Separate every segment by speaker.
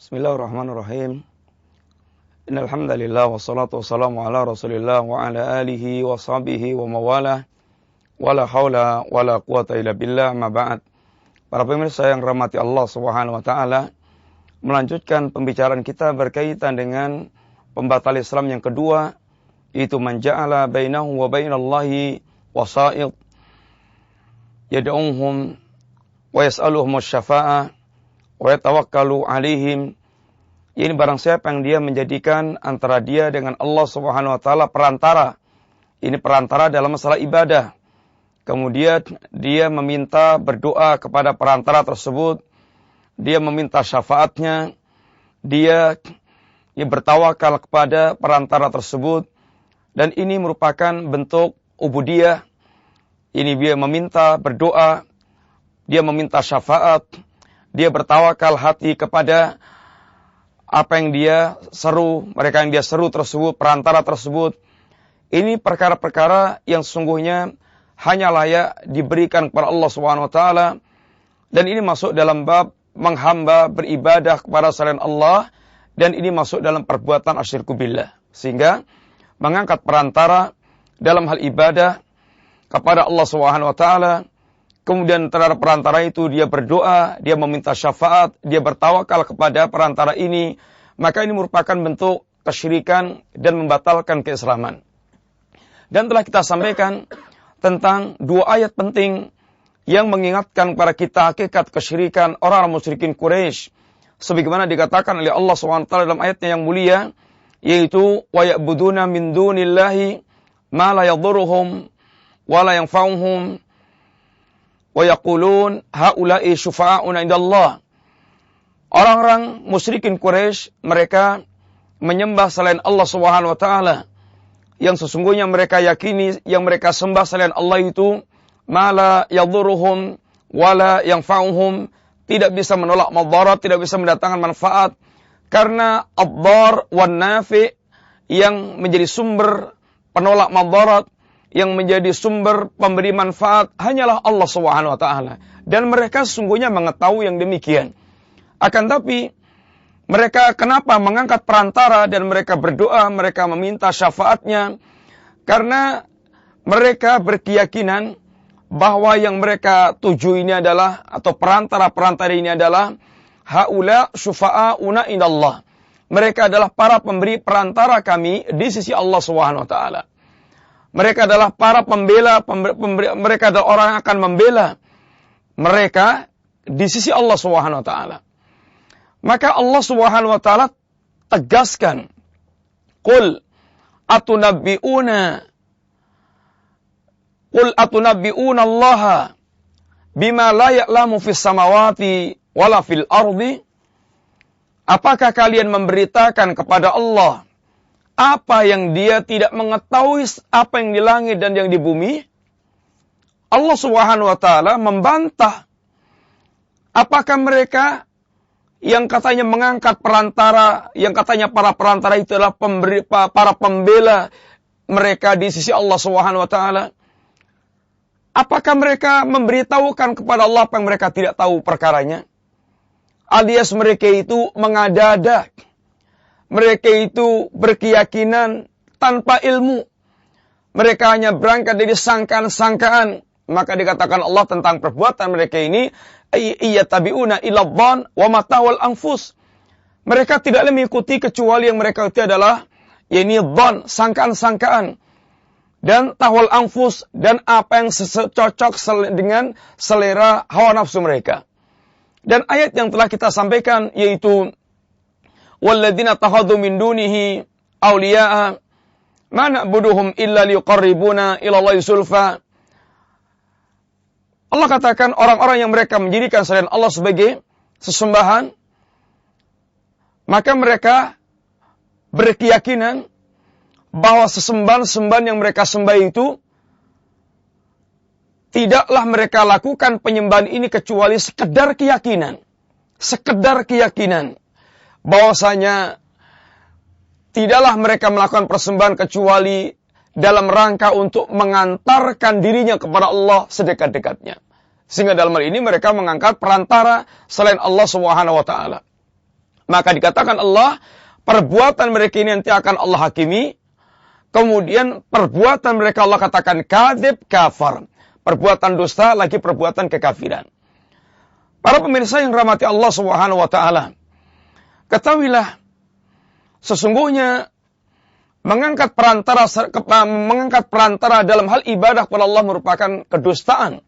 Speaker 1: Bismillahirrahmanirrahim. Innal hamdalillah wassalatu wassalamu ala Rasulillah wa ala alihi wa sahbihi wa mawalah. Wala haula wala quwata illa billah, ma ba'd. Para pemirsa yang rahmati Allah Subhanahu wa taala, melanjutkan pembicaraan kita berkaitan dengan pembatal Islam yang kedua, yaitu man ja'ala bainahu wa bainallahi wasa'id yad'uhum wa yas'aluhum asy-syafa'ah wa yatawakkalu 'alaihim. Ini barang siapa yang dia menjadikan antara dia dengan Allah Subhanahu wa taala perantara. Ini perantara dalam masalah ibadah. Kemudian dia meminta berdoa kepada perantara tersebut. Dia meminta syafaatnya. Dia bertawakal kepada perantara tersebut. Dan ini merupakan bentuk ubudiyah. Ini dia meminta berdoa. Dia meminta syafaat. Dia bertawakal hati kepada apa yang dia seru, mereka yang dia seru tersebut, perantara tersebut. Ini perkara-perkara yang sesungguhnya hanya layak diberikan kepada Allah Subhanahu wa taala, dan ini masuk dalam bab menghamba beribadah kepada selain Allah, dan ini masuk dalam perbuatan asyirku billah. Sehingga mengangkat perantara dalam hal ibadah kepada Allah Subhanahu wa taala, kemudian terhadap perantara itu dia berdoa, dia meminta syafaat, dia bertawakal kepada perantara ini, maka ini merupakan bentuk kesyirikan dan membatalkan keislaman. Dan telah kita sampaikan tentang dua ayat penting yang mengingatkan kepada kita hakikat kesyirikan orang-orang musyrikin Quraisy, sebagaimana dikatakan oleh Allah SWT dalam ayatnya yang mulia, yaitu wa ya'buduna min dunillahi ma la yadhurruhum wa la yanfa'uhum wa yaqulun haula'i syufa'auna indallah. Orang-orang musyrikin Quraisy, mereka menyembah selain Allah Subhanahu wa taala, yang sesungguhnya mereka yakini yang mereka sembah selain Allah itu mala yadhurruhum wala yanfa'uhum, tidak bisa menolak madarat, tidak bisa mendatangkan manfaat, karena ad-dar wan nafi, yang menjadi sumber penolak madarat, yang menjadi sumber pemberi manfaat hanyalah Allah Subhanahu wa taala, dan mereka sesungguhnya mengetahui yang demikian. Akan tapi mereka kenapa mengangkat perantara dan mereka berdoa, mereka meminta syafaatnya? Karena mereka berkeyakinan bahwa yang mereka tuju ini adalah, atau perantara-perantara ini adalah haula syufa'auna indallah. Mereka adalah para pemberi perantara kami di sisi Allah Subhanahu wa taala. Mereka adalah para pembela, mereka adalah orang yang akan membela mereka di sisi Allah Subhanahu wa taala. Maka Allah Subhanahu wa taala tegaskan, Qul atunabbi'una Allaha bima la ya'lamu fis samawati wala fil ardi. Apakah kalian memberitakan kepada Allah apa yang dia tidak mengetahui, apa yang di langit dan yang di bumi? Allah Subhanahu wa taala membantah. Apakah mereka yang katanya mengangkat perantara, yang katanya para perantara itu adalah para pembela mereka di sisi Allah Subhanahu wa taala? Apakah mereka memberitahukan kepada Allah apa yang mereka tidak tahu perkaranya? Alias mereka itu mengada-ada. Mereka itu berkeyakinan tanpa ilmu. Mereka hanya berangkat dari sangkaan-sangkaan. Maka dikatakan Allah tentang perbuatan mereka ini, iyyatabi'una illa dhann wa mata'ul anfus. Mereka tidak mengikuti kecuali yang mereka itu adalah dhann, sangkaan-sangkaan, dan tahwal anfus, dan apa yang cocok dengan selera hawa nafsu mereka. Dan ayat yang telah kita sampaikan, yaitu walladzina takhadhu min dunihi awliya'a ma na'buduhum illa liqarribuna ila Allahi zulfa. Allah katakan orang-orang yang mereka menjadikan selain Allah sebagai sesembahan, maka mereka berkeyakinan bahwa sesembahan-sembahan yang mereka sembah itu tidaklah mereka lakukan penyembahan ini kecuali sekedar keyakinan. Sekedar keyakinan bahwasanya tidaklah mereka melakukan persembahan kecuali dalam rangka untuk mengantarkan dirinya kepada Allah sedekat-dekatnya. Sehingga dalam hal ini mereka mengangkat perantara selain Allah Subhanahu wa taala. Maka dikatakan Allah, perbuatan mereka ini nanti akan Allah hakimi. Kemudian perbuatan mereka Allah katakan kadzib, kafar. Perbuatan dusta lagi perbuatan kekafiran. Para pemirsa yang rahmati Allah Subhanahu wa taala, ketahuilah sesungguhnya mengangkat perantara dalam hal ibadah kepada Allah merupakan kedustaan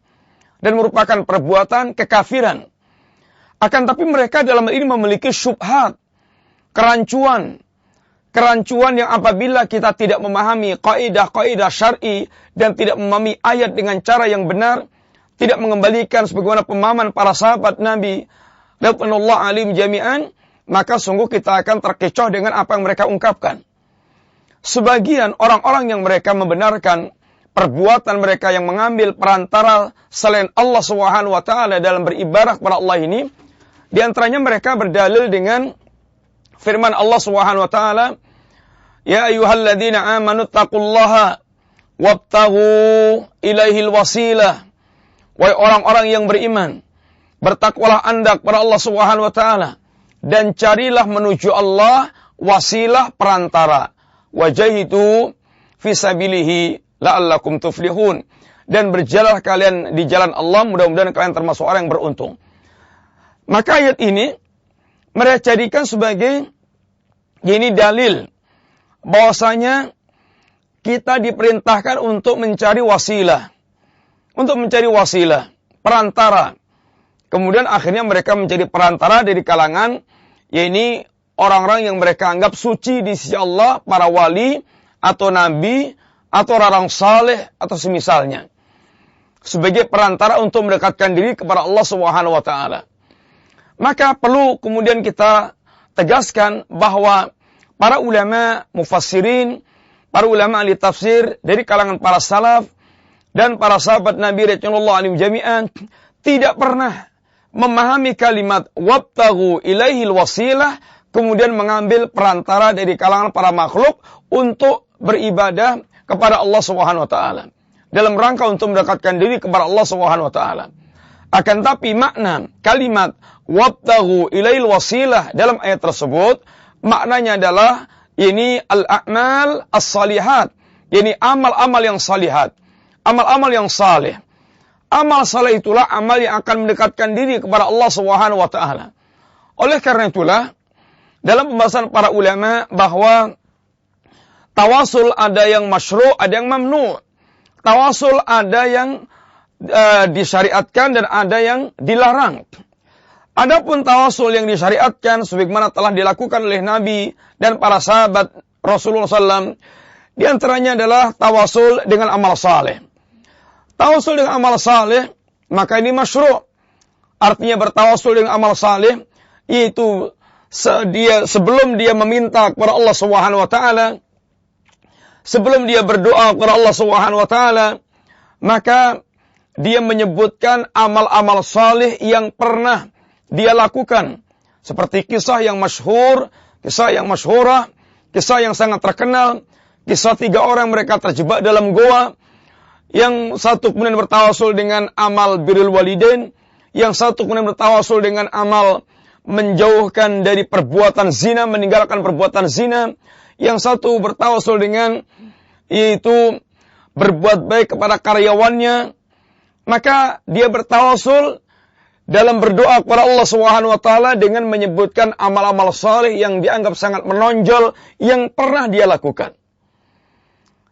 Speaker 1: dan merupakan perbuatan kekafiran. Akan tapi mereka dalam hal ini memiliki syubhat, kerancuan yang apabila kita tidak memahami kaidah-kaidah syar'i dan tidak memahami ayat dengan cara yang benar, tidak mengembalikan sebagaimana pemahaman para sahabat Nabi radhiyallahu alim jami'an, maka sungguh kita akan terkecoh dengan apa yang mereka ungkapkan. Sebagian orang-orang yang mereka membenarkan perbuatan mereka yang mengambil perantara selain Allah Subhanahu wa taala dalam beribadah kepada Allah ini, di antaranya mereka berdalil dengan firman Allah Subhanahu wa taala, ya ayyuhalladzina amanu taqullaha wabtaghu ilaihil wasilah. Wahai orang-orang yang beriman, bertakwalah Anda kepada Allah Subhanahu wa taala dan carilah menuju Allah wasilah perantara. Wajahidu fi sabilihi la'allakum tuflihun. Dan berjalanlah kalian di jalan Allah, mudah-mudahan kalian termasuk orang yang beruntung. Maka ayat ini mereka jadikan sebagai dalil bahwasanya kita diperintahkan untuk mencari wasilah. Untuk mencari wasilah, perantara. Kemudian akhirnya mereka menjadi perantara dari kalangan orang-orang yang mereka anggap suci di sisi Allah, para wali atau nabi atau orang saleh atau semisalnya. Sebagai perantara untuk mendekatkan diri kepada Allah Subhanahu wa taala. Maka perlu kemudian kita tegaskan bahwa para ulama mufassirin, para ulama ahli tafsir dari kalangan para salaf dan para sahabat Nabi radhiyallahu anhum jami'an tidak pernah memahami kalimat wabtaghu ilaihil wasilah kemudian mengambil perantara dari kalangan para makhluk untuk beribadah kepada Allah Subhanahu wa taala dalam rangka untuk mendekatkan diri kepada Allah Subhanahu wa taala. Akan tapi makna kalimat wabtaghu ilaihil wasilah dalam ayat tersebut maknanya adalah ini al-a'mal as-salihat, ini amal-amal yang salihat, amal-amal yang saleh. Amal saleh itulah amal yang akan mendekatkan diri kepada Allah Subhanahu wa taala. Oleh karena itulah dalam pembahasan para ulama bahwa tawasul ada yang masyru', ada yang mamnu'. Tawasul ada yang disyariatkan dan ada yang dilarang. Adapun tawasul yang disyariatkan sebagaimana telah dilakukan oleh Nabi dan para sahabat Rasulullah SAW, di antaranya adalah tawasul dengan amal saleh. Tawasul dengan amal saleh, maka ini masyru'. Artinya bertawasul dengan amal saleh, yaitu sebelum dia meminta kepada Allah Subhanahu wa taala, sebelum dia berdoa kepada Allah Subhanahu wa taala, maka dia menyebutkan amal-amal saleh yang pernah dia lakukan. Seperti kisah yang masyhur, kisah yang masyhurah, kisah yang sangat terkenal, kisah 3 orang mereka terjebak dalam goa. Yang satu kemudian bertawasul dengan amal birrul walidain, yang satu kemudian bertawasul dengan amal menjauhkan dari perbuatan zina, meninggalkan perbuatan zina, yang satu bertawasul dengan yaitu berbuat baik kepada karyawannya. Maka dia bertawasul dalam berdoa kepada Allah Subhanahu wa taala dengan menyebutkan amal-amal saleh yang dianggap sangat menonjol yang pernah dia lakukan.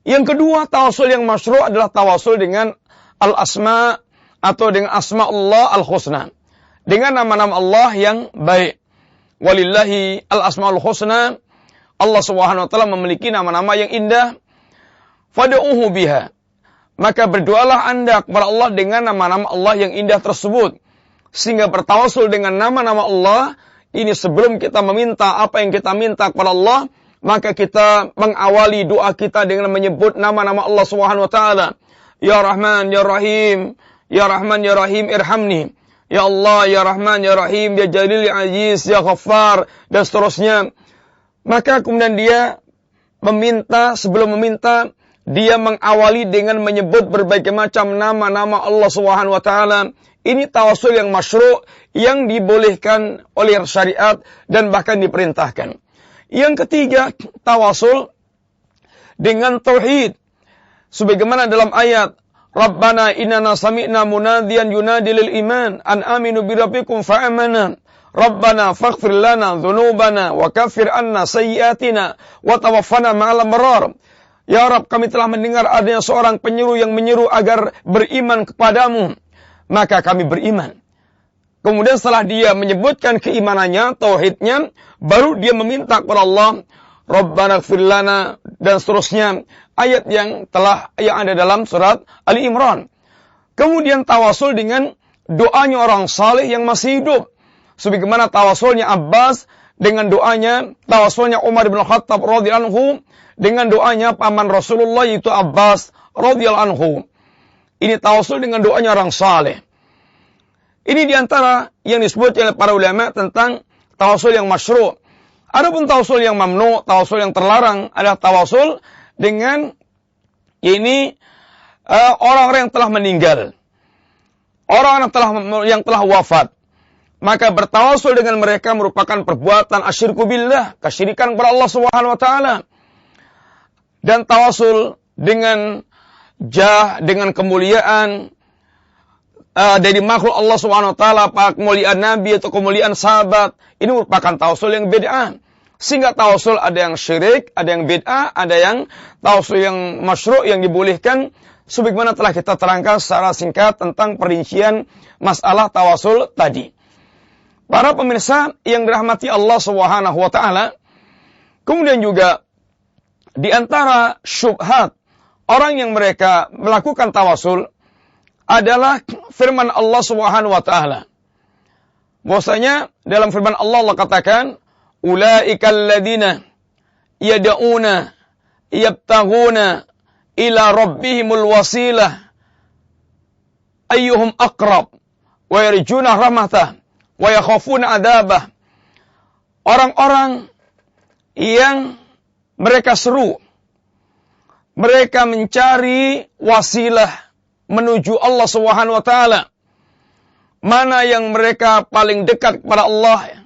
Speaker 1: Yang kedua, tawasul yang masyru' adalah tawasul dengan al-asma atau dengan asma Allah al-husna. Dengan nama-nama Allah yang baik. Walillahi al-asma'ul husna. Allah Subhanahu wa taala memiliki nama-nama yang indah. Fad'uhu biha. Maka berdoalah Anda kepada Allah dengan nama-nama Allah yang indah tersebut. Sehingga bertawasul dengan nama-nama Allah ini sebelum kita meminta apa yang kita minta kepada Allah, maka kita mengawali doa kita dengan menyebut nama-nama Allah Subhanahu wa taala. Ya Rahman, Ya Rahim, Ya Rahman, Ya Rahim, irhamni. Ya Allah, Ya Rahman, Ya Rahim, Ya Jalil, Ya Aziz, Ya Ghaffar, dan seterusnya. Maka kemudian dia meminta, sebelum meminta, dia mengawali dengan menyebut berbagai macam nama-nama Allah Subhanahu wa taala Ini tawasul yang masyru', yang dibolehkan oleh syariat dan bahkan diperintahkan. Yang ketiga, tawasul dengan tauhid. Sebagaimana dalam ayat, Rabbana innana sami'na munadiyan yunadi lil iman an aminu bi rabbikum fa'amana. Rabbana faghfir lana dhunubana wa kaffir anna sayyiatina wa tawaffana ma'al abrar. Ya Rabb, kami telah mendengar adanya seorang penyeru yang menyeru agar beriman kepadamu. Maka kami beriman. Kemudian setelah dia menyebutkan keimanannya, tauhidnya, baru dia meminta kepada Allah, Rabbana ighfir lana, dan seterusnya. Ayat yang ada dalam surat Ali Imran. Kemudian tawasul dengan doanya orang saleh yang masih hidup. Sebagaimana tawasulnya Abbas dengan doanya, tawasulnya Umar bin Khattab radhiyallahu anhu dengan doanya paman Rasulullah yaitu Abbas radhiyallahu anhu. Ini tawasul dengan doanya orang saleh. Ini diantara yang disebut oleh para ulama tentang tawasul yang masyru'. Adapun tawasul yang mamnu, tawasul yang terlarang adalah tawasul dengan orang-orang yang telah meninggal. Orang yang telah wafat. Maka bertawasul dengan mereka merupakan perbuatan asyirku billah, kesyirikan kepada Allah Subhanahu wa taala. Dan tawasul dengan dengan kemuliaan dari makhluk Allah Subhanahu wa taala, kemuliaan nabi atau kemuliaan sahabat, ini merupakan tawasul yang bid'ah. Sehingga tawasul ada yang syirik, ada yang bid'ah, ada yang tawasul yang masyru' yang dibolehkan, sebagaimana telah kita terangkan secara singkat tentang perincian masalah tawasul tadi. Para pemirsa yang dirahmati Allah Subhanahu wa taala, kemudian juga di antara syubhat orang yang mereka melakukan tawasul adalah firman Allah Subhanahu wa taala. Bahwasanya dalam firman Allah katakan, ulaikal ladzina yad'una yabtaghuna ila rabbihimul wasilah ayyuhum aqrab wa yarjuna rahmatah wa yakhafuna adzabah. Orang-orang yang mereka seru, mereka mencari wasilah menuju Allah Subhanahu wa taala. Mana yang mereka paling dekat kepada Allah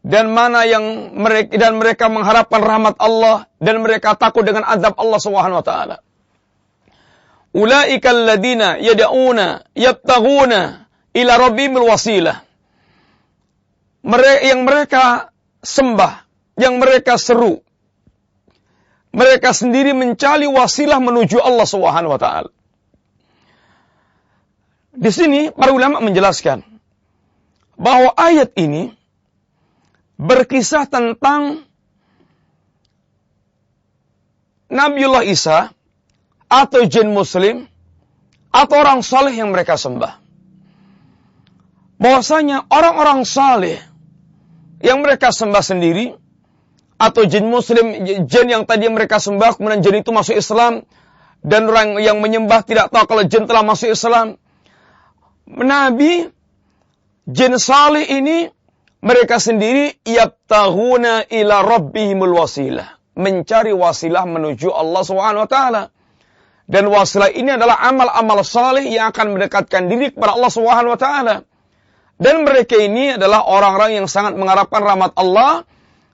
Speaker 1: dan mana yang mereka mengharapkan rahmat Allah dan mereka takut dengan azab Allah Subhanahu wa taala. Ulaikal ladzina yad'una yabtaghuna ila rabbihimul wasilah. Yang mereka sembah, yang mereka seru, mereka sendiri mencari wasilah menuju Allah Subhanahu wa taala. Di sini para ulama menjelaskan bahwa ayat ini berkisah tentang Nabiullah Isa atau jin muslim atau orang saleh yang mereka sembah. Bahwasanya orang-orang saleh yang mereka sembah sendiri atau jin muslim, jin yang tadi mereka sembah kemudian jin itu masuk Islam dan orang yang menyembah tidak tahu kalau jin telah masuk Islam. Nabi jin saleh ini mereka sendiri yabtaghuna ila rabbihimul wasilah, mencari wasilah menuju Allah Subhanahu wa taala. Dan wasilah ini adalah amal-amal saleh yang akan mendekatkan diri kepada Allah Subhanahu wa taala. Dan mereka ini adalah orang-orang yang sangat mengharapkan rahmat Allah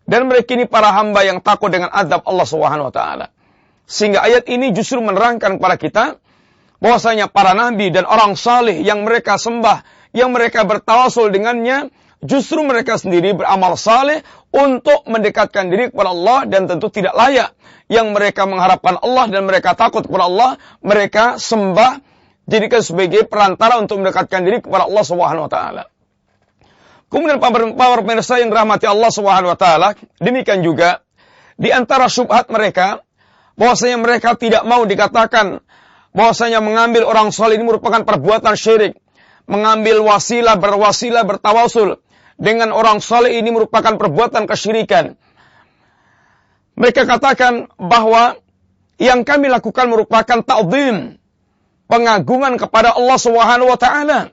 Speaker 1: dan mereka ini para hamba yang takut dengan azab Allah Subhanahu wa taala. Sehingga ayat ini justru menerangkan kepada kita bahwasanya para nabi dan orang saleh yang mereka sembah, yang mereka bertawasul dengannya, justru mereka sendiri beramal saleh untuk mendekatkan diri kepada Allah dan tentu tidak layak yang mereka mengharapkan Allah dan mereka takut kepada Allah, mereka sembah jadikan sebagai perantara untuk mendekatkan diri kepada Allah Subhanahu wa taala. Kemudian para pemirsa yang dirahmati Allah Subhanahu wa taala, demikian juga di antara syubhat mereka bahwasanya mereka tidak mau dikatakan bahwasanya mengambil orang saleh ini merupakan perbuatan syirik. Mengambil wasilah, bertawasul dengan orang saleh ini merupakan perbuatan kesyirikan. Mereka katakan bahwa yang kami lakukan merupakan ta'zim, pengagungan kepada Allah Subhanahu wa taala.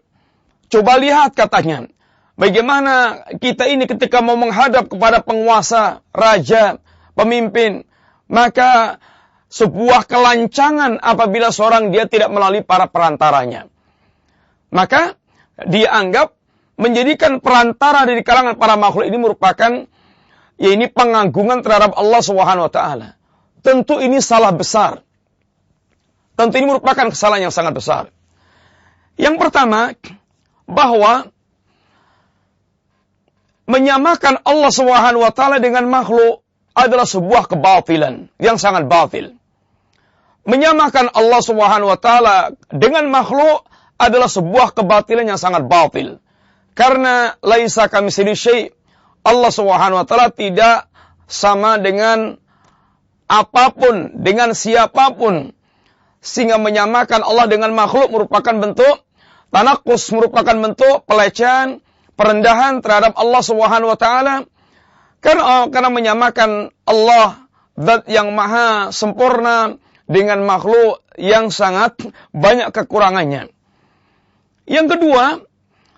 Speaker 1: Coba lihat katanya, bagaimana kita ini ketika mau menghadap kepada penguasa, raja, pemimpin, maka sebuah kelancangan apabila seorang dia tidak melalui para perantaranya. Maka dia anggap menjadikan perantara dari kalangan para makhluk ini merupakan ini pengagungan terhadap Allah Subhanahu wa taala. Tentu ini salah besar. Tentu ini merupakan kesalahan yang sangat besar. Yang pertama, bahwa menyamakan Allah Subhanahu wa taala dengan makhluk adalah sebuah kebatilan yang sangat batil. Menyamakan Allah Subhanahu wa taala dengan makhluk adalah sebuah kebatilan yang sangat batil. Karena laisa kamitslihi syai'. Allah Subhanahu wa taala tidak sama dengan apapun, dengan siapapun. Sehingga menyamakan Allah dengan makhluk merupakan bentuk tanakus, merupakan bentuk pelecehan, perendahan terhadap Allah Subhanahu wa taala. Karena menyamakan Allah zat yang maha sempurna dengan makhluk yang sangat banyak kekurangannya. Yang kedua,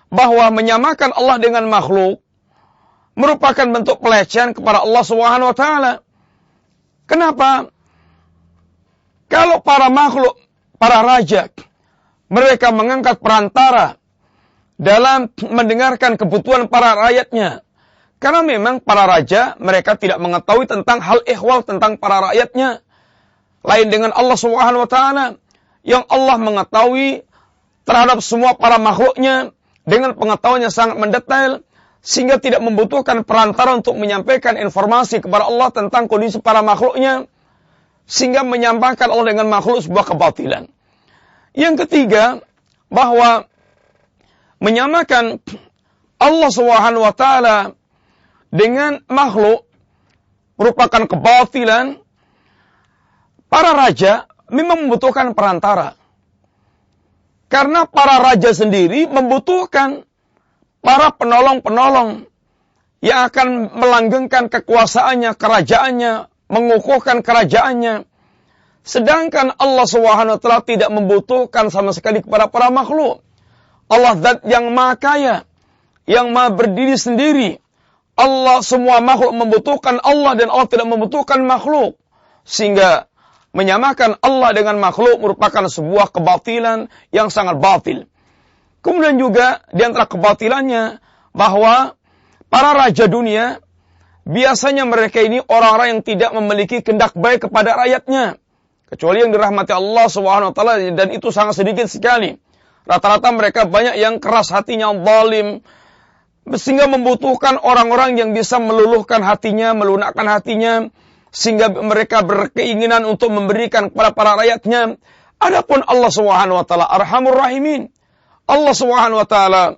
Speaker 1: bahwa menyamakan Allah dengan makhluk merupakan bentuk pelecehan kepada Allah Subhanahu wa taala. Kenapa? Kalau para makhluk, para raja, mereka mengangkat perantara dalam mendengarkan kebutuhan para rakyatnya. Karena memang para raja, mereka tidak mengetahui tentang hal ihwal tentang para rakyatnya. Lain dengan Allah Subhanahu wa taala yang Allah mengetahui terhadap semua para makhluknya dengan pengetahuan yang sangat mendetail, sehingga tidak membutuhkan perantara untuk menyampaikan informasi kepada Allah tentang kondisi para makhluknya, sehingga menyampaikan Allah dengan makhluk sebuah kebatilan. Yang ketiga, bahwa menyamakan Allah Subhanahu wa taala dengan makhluk merupakan kebatilan. Para raja memang membutuhkan perantara. Karena para raja sendiri membutuhkan para penolong-penolong yang akan melanggengkan kekuasaannya, kerajaannya, mengukuhkan kerajaannya. Sedangkan Allah Subhanahu wa taala tidak membutuhkan sama sekali kepada para makhluk. Allah zat yang maha kaya, yang maha berdiri sendiri. Allah, semua makhluk membutuhkan Allah dan Allah tidak membutuhkan makhluk. Sehingga menyamakan Allah dengan makhluk merupakan sebuah kebatilan yang sangat batil. Kemudian juga di antara kebatilannya bahwa para raja dunia biasanya mereka ini orang-orang yang tidak memiliki kehendak baik kepada rakyatnya, kecuali yang dirahmati Allah Subhanahu wa taala, dan itu sangat sedikit sekali. Rata-rata mereka banyak yang keras hatinya, zalim, sehingga membutuhkan orang-orang yang bisa meluluhkan hatinya, melunakkan hatinya, sehingga mereka berkeinginan untuk memberikan kepada para rakyatnya. Adapun Allah Subhanahu wa taala Arhamur Rahimin. Allah Subhanahu wa taala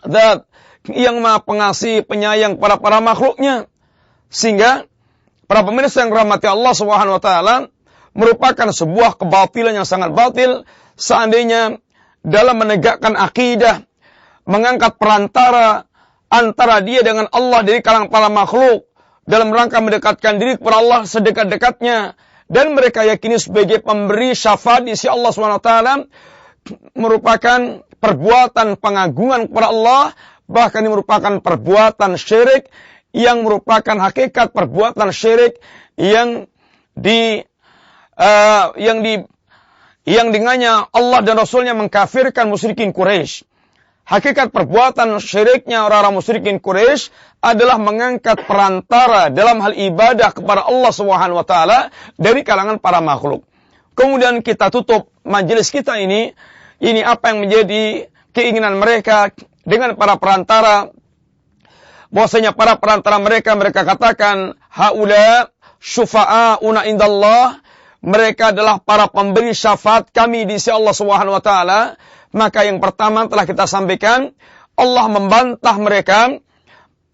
Speaker 1: zat yang maha pengasih, penyayang pada para makhluknya. Sehingga para pemirsa yang rahmati Allah Subhanahu wa taala merupakan sebuah kebatilan yang sangat batil seandainya dalam menegakkan akidah mengangkat perantara antara dia dengan Allah dari kalangan para makhluk dalam rangka mendekatkan diri kepada Allah sedekat-dekatnya, dan mereka yakini sebagai pemberi syafaat di sisi Allah SWT, merupakan perbuatan pengagungan kepada Allah, bahkan ini merupakan perbuatan syirik yang merupakan hakikat perbuatan syirik yang dengannya Allah dan Rasulnya mengkafirkan musyrikin Quraisy. Hakikat perbuatan syiriknya orang-orang musyrikin Quraisy adalah mengangkat perantara dalam hal ibadah kepada Allah Subhanahu wa taala dari kalangan para makhluk. Kemudian kita tutup majelis kita ini apa yang menjadi keinginan mereka dengan para perantara. Bahwasanya para perantara mereka katakan haula syufa'auna indallah, mereka adalah para pemberi syafaat kami di sisi Allah Subhanahu wa taala. Maka yang pertama telah kita sampaikan, Allah membantah mereka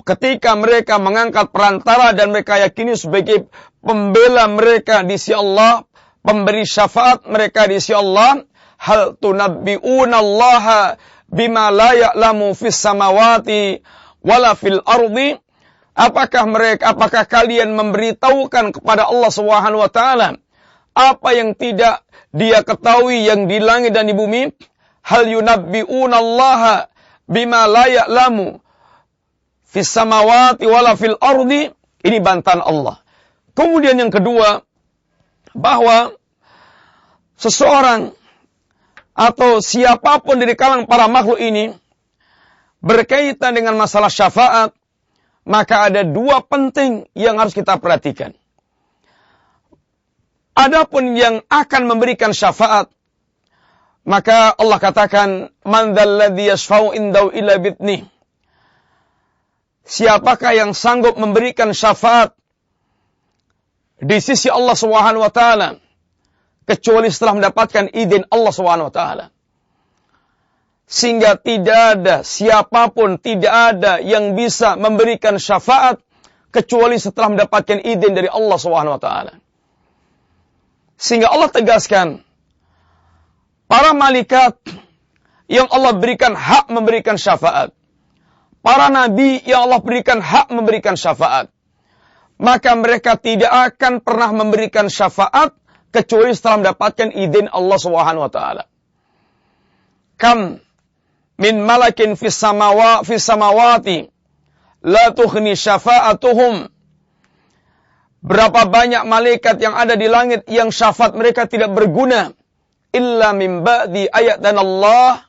Speaker 1: ketika mereka mengangkat perantara dan mereka yakini sebagai pembela mereka di sisi Allah, pemberi syafaat mereka di sisi Allah. Hal tunabbi'una Allah bima la ya'lamu fis samawati wala fil ardi. Apakah kalian memberitahukan kepada Allah Subhanahu wa taala apa yang tidak dia ketahui yang di langit dan di bumi? Hal yunabbi'una Allah bima la ya'lamu fis samawati wala fil ardi. Ini bantahan Allah. Kemudian yang kedua, bahwa seseorang atau siapapun dari kalangan para makhluk ini berkaitan dengan masalah syafaat, maka ada dua penting yang harus kita perhatikan. Adapun yang akan memberikan syafaat, maka Allah katakan, man dzalladzi yashfa'u indahu illa bi'idnih. Siapakah yang sanggup memberikan syafaat di sisi Allah Subhanahu wa taala kecuali setelah mendapatkan izin Allah Subhanahu wa taala. Sehingga tidak ada siapapun, tidak ada yang bisa memberikan syafaat kecuali setelah mendapatkan izin dari Allah Subhanahu wa taala. Sehingga Allah tegaskan, para malaikat yang Allah berikan hak memberikan syafaat, para nabi yang Allah berikan hak memberikan syafaat, maka mereka tidak akan pernah memberikan syafaat kecuali setelah mendapatkan izin Allah Subhanahu wa taala. Kam min malakin fis samawati la tughni syafa'atuhum. Berapa banyak malaikat yang ada di langit yang syafaat mereka tidak berguna illa min ba'di ayatan Allah,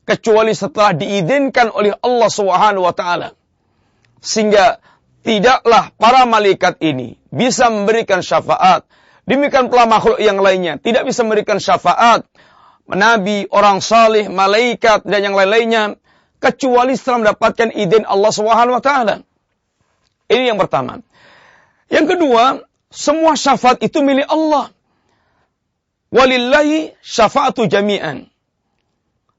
Speaker 1: kecuali setelah diizinkan oleh Allah Subhanahu wa taala. Sehingga tidaklah para malaikat ini bisa memberikan syafaat. Demikian pula makhluk yang lainnya tidak bisa memberikan syafaat. Nabi, orang saleh, malaikat, dan yang lain-lainnya, kecuali setelah mendapatkan izin Allah Subhanahu wa taala. Ini yang pertama. Yang kedua, semua syafaat itu milik Allah. Walillahi syafa'atu jami'an.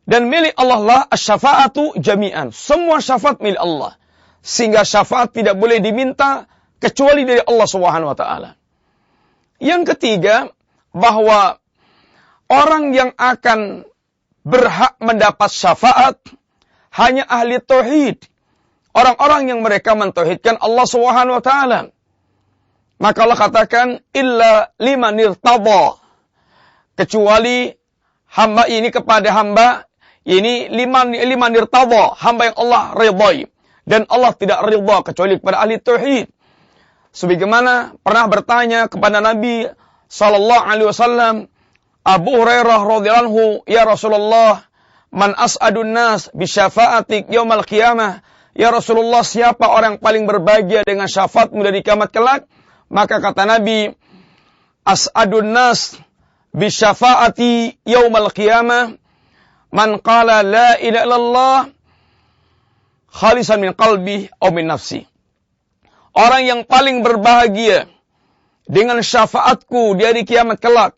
Speaker 1: Dan milik Allah lah asy-syafa'atu jami'an. Semua syafaat milik Allah. Sehingga syafaat tidak boleh diminta kecuali dari Allah Subhanahu wa taala. Yang ketiga, bahwa orang yang akan berhak mendapat syafaat hanya ahli tauhid. Orang-orang yang mereka mentauhidkan Allah Subhanahu wa taala. Maka Allah katakan illa liman irtada. Kecuali hamba ini kepada hamba ini liman irtada, hamba yang Allah ridhai. Dan Allah tidak ridha kecuali kepada ahli tauhid. Sebagaimana pernah bertanya kepada Nabi sallallahu alaihi wasallam Abu Hurairah radhiyallahu anhu, ya Rasulullah, man as'adun nas bi syafa'atik yaumal qiyamah. Ya Rasulullah, siapa orang paling berbahagia dengan syafaatmu dari kiamat kelak? Maka kata Nabi, as'adun nas bi syafa'ati yaumal qiyamah man qala la ilaha illallah khalisan min qalbi aw min nafsi. Orang yang paling berbahagia dengan syafaatku di hari kiamat kelak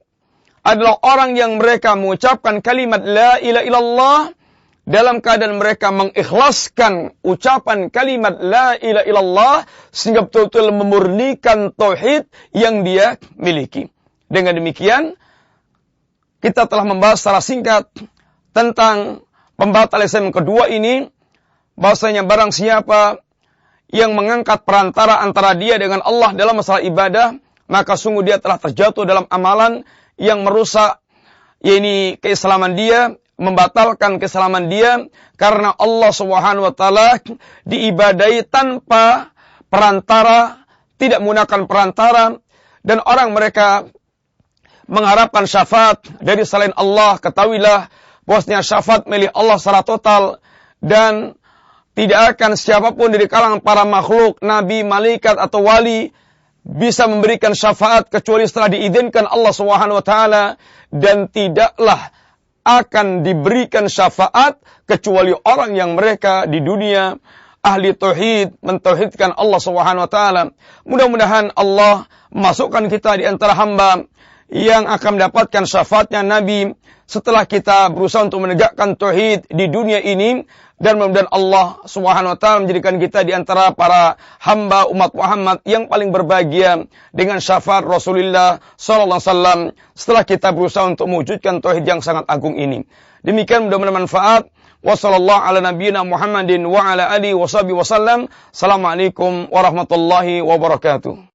Speaker 1: adalah orang yang mereka mengucapkan kalimat la ilaha illallah dalam keadaan mereka mengikhlaskan ucapan kalimat la ilaha illallah sehingga betul-betul memurnikan tauhid yang dia miliki. Dengan demikian, kita telah membahas secara singkat tentang pembatal Islam kedua ini, bahwasanya barang siapa yang mengangkat perantara antara dia dengan Allah dalam masalah ibadah, maka sungguh dia telah terjatuh dalam amalan yang merusak keislaman dia, membatalkan keislaman dia, karena Allah Subhanahu wa taala diibadahi tanpa perantara, tidak menggunakan perantara, dan orang mereka mengharapkan syafaat dari selain Allah. Ketahuilah bahwasanya syafaat milik Allah secara total, dan tidak akan siapapun dari kalangan para makhluk, nabi, malaikat atau wali bisa memberikan syafaat kecuali setelah diizinkan Allah Subhanahu wa taala, dan tidaklah akan diberikan syafaat kecuali orang yang mereka di dunia ahli tauhid, mentauhidkan Allah Subhanahu wa taala. Mudah-mudahan Allah masukkan kita di antara hamba yang akan mendapatkan syafaatnya Nabi setelah kita berusaha untuk menegakkan tauhid di dunia ini, dan mudah-mudahan Allah Subhanahu wa taala menjadikan kita di antara para hamba umat Muhammad yang paling berbahagia dengan syafaat Rasulullah sallallahu alaihi wasallam setelah kita berusaha untuk mewujudkan tauhid yang sangat agung ini. Demikian, mudah-mudahan manfaat. Wassallallahu ala nabiyyina Muhammadin wa ala alihi washabihi wasallam. Assalamualaikum warahmatullahi wabarakatuh.